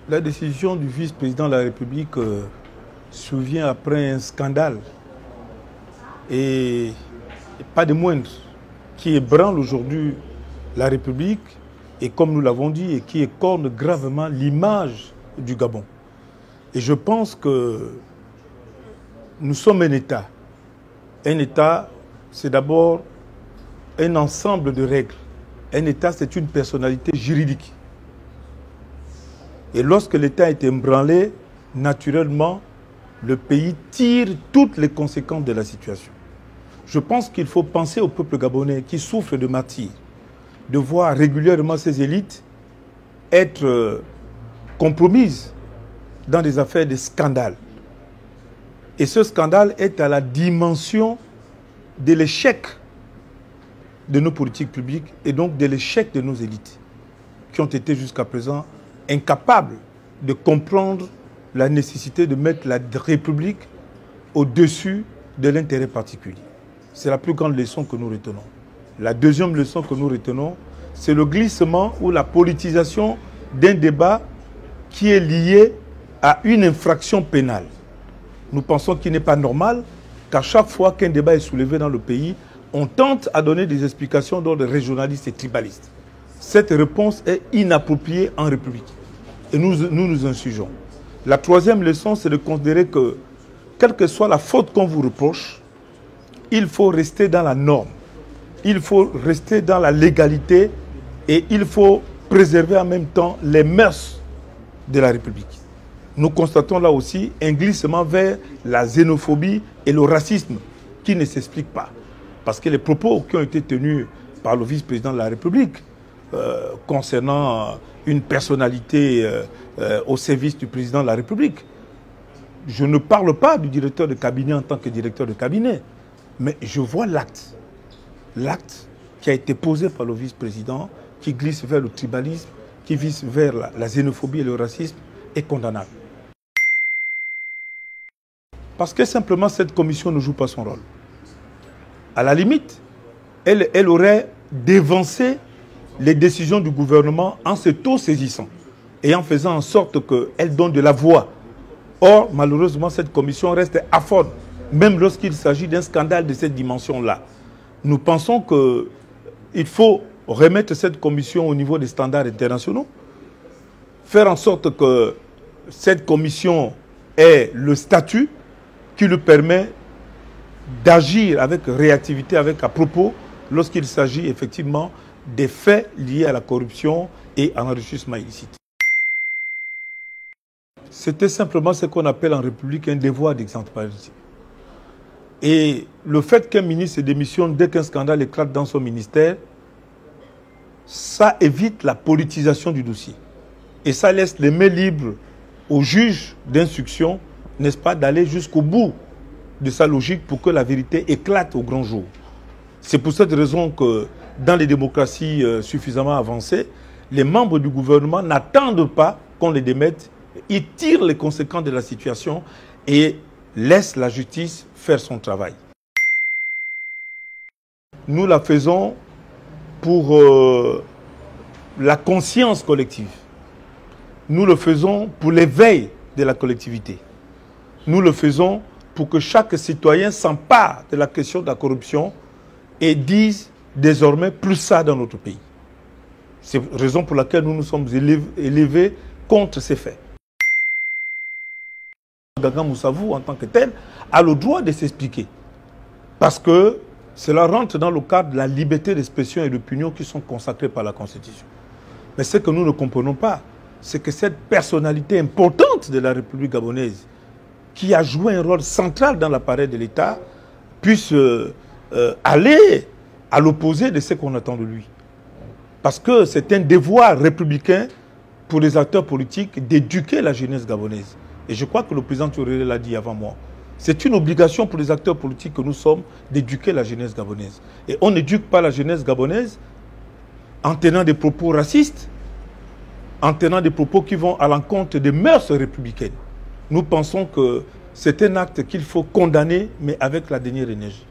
La décision du vice-président de la République survient après un scandale et pas de moindre qui ébranle aujourd'hui la République et comme nous l'avons dit et qui écorne gravement l'image du Gabon. Et je pense que nous sommes un État. Un État, c'est d'abord un ensemble de règles. Un État, c'est une personnalité juridique. Et lorsque l'État est ébranlé, naturellement, le pays tire toutes les conséquences de la situation. Je pense qu'il faut penser au peuple gabonais qui souffre de martyrs, de voir régulièrement ses élites être compromises dans des affaires de scandale. Et ce scandale est à la dimension de l'échec de nos politiques publiques et donc de l'échec de nos élites qui ont été jusqu'à présent incapables de comprendre la nécessité de mettre la République au-dessus de l'intérêt particulier. C'est la plus grande leçon que nous retenons. La deuxième leçon que nous retenons, c'est le glissement ou la politisation d'un débat qui est lié à une infraction pénale. Nous pensons qu'il n'est pas normal qu'à chaque fois qu'un débat est soulevé dans le pays, on tente à donner des explications d'ordre régionaliste et tribaliste. Cette réponse est inappropriée en République. Et nous insurgeons. La troisième leçon, c'est de considérer que, quelle que soit la faute qu'on vous reproche, il faut rester dans la norme. Il faut rester dans la légalité et il faut préserver en même temps les mœurs de la République. Nous constatons là aussi un glissement vers la xénophobie et le racisme qui ne s'expliquent pas. Parce que les propos qui ont été tenus par le vice-président de la République concernant une personnalité au service du président de la République, je ne parle pas du directeur de cabinet en tant que directeur de cabinet, mais je vois l'acte. L'acte qui a été posé par le vice-président, qui glisse vers le tribalisme, qui glisse vers la xénophobie et le racisme, est condamnable. Parce que simplement cette commission ne joue pas son rôle. À la limite, elle aurait dévancé les décisions du gouvernement en s'auto-saisissant et en faisant en sorte qu'elle donne de la voix. Or, malheureusement, cette commission reste aphone, même lorsqu'il s'agit d'un scandale de cette dimension-là. Nous pensons qu'il faut remettre cette commission au niveau des standards internationaux, faire en sorte que cette commission ait le statut qui lui permet d'agir avec réactivité, avec à propos, lorsqu'il s'agit effectivement des faits liés à la corruption et à l'enrichissement illicite. C'était simplement ce qu'on appelle en République un devoir d'exemplarité. Et le fait qu'un ministre démissionne dès qu'un scandale éclate dans son ministère, ça évite la politisation du dossier. Et ça laisse les mains libres aux juges d'instruction, n'est-ce pas, d'aller jusqu'au bout de sa logique pour que la vérité éclate au grand jour. C'est pour cette raison que dans les démocraties suffisamment avancées, les membres du gouvernement n'attendent pas qu'on les démette, ils tirent les conséquences de la situation et laissent la justice faire son travail. Nous la faisons pour la conscience collective. Nous le faisons pour l'éveil de la collectivité. Nous le faisons pour que chaque citoyen s'empare de la question de la corruption et dise désormais plus ça dans notre pays. C'est la raison pour laquelle nous nous sommes élevés contre ces faits. Gaga Moussavou, en tant que tel, a le droit de s'expliquer. Parce que cela rentre dans le cadre de la liberté d'expression et d'opinion qui sont consacrées par la Constitution. Mais ce que nous ne comprenons pas, c'est que cette personnalité importante de la République gabonaise, qui a joué un rôle central dans l'appareil de l'État, puisse aller à l'opposé de ce qu'on attend de lui. Parce que c'est un devoir républicain pour les acteurs politiques d'éduquer la jeunesse gabonaise. Et je crois que le président Touré l'a dit avant moi. C'est une obligation pour les acteurs politiques que nous sommes d'éduquer la jeunesse gabonaise. Et on n'éduque pas la jeunesse gabonaise en tenant des propos racistes, en tenant des propos qui vont à l'encontre des mœurs républicaines. Nous pensons que c'est un acte qu'il faut condamner, mais avec la dernière énergie.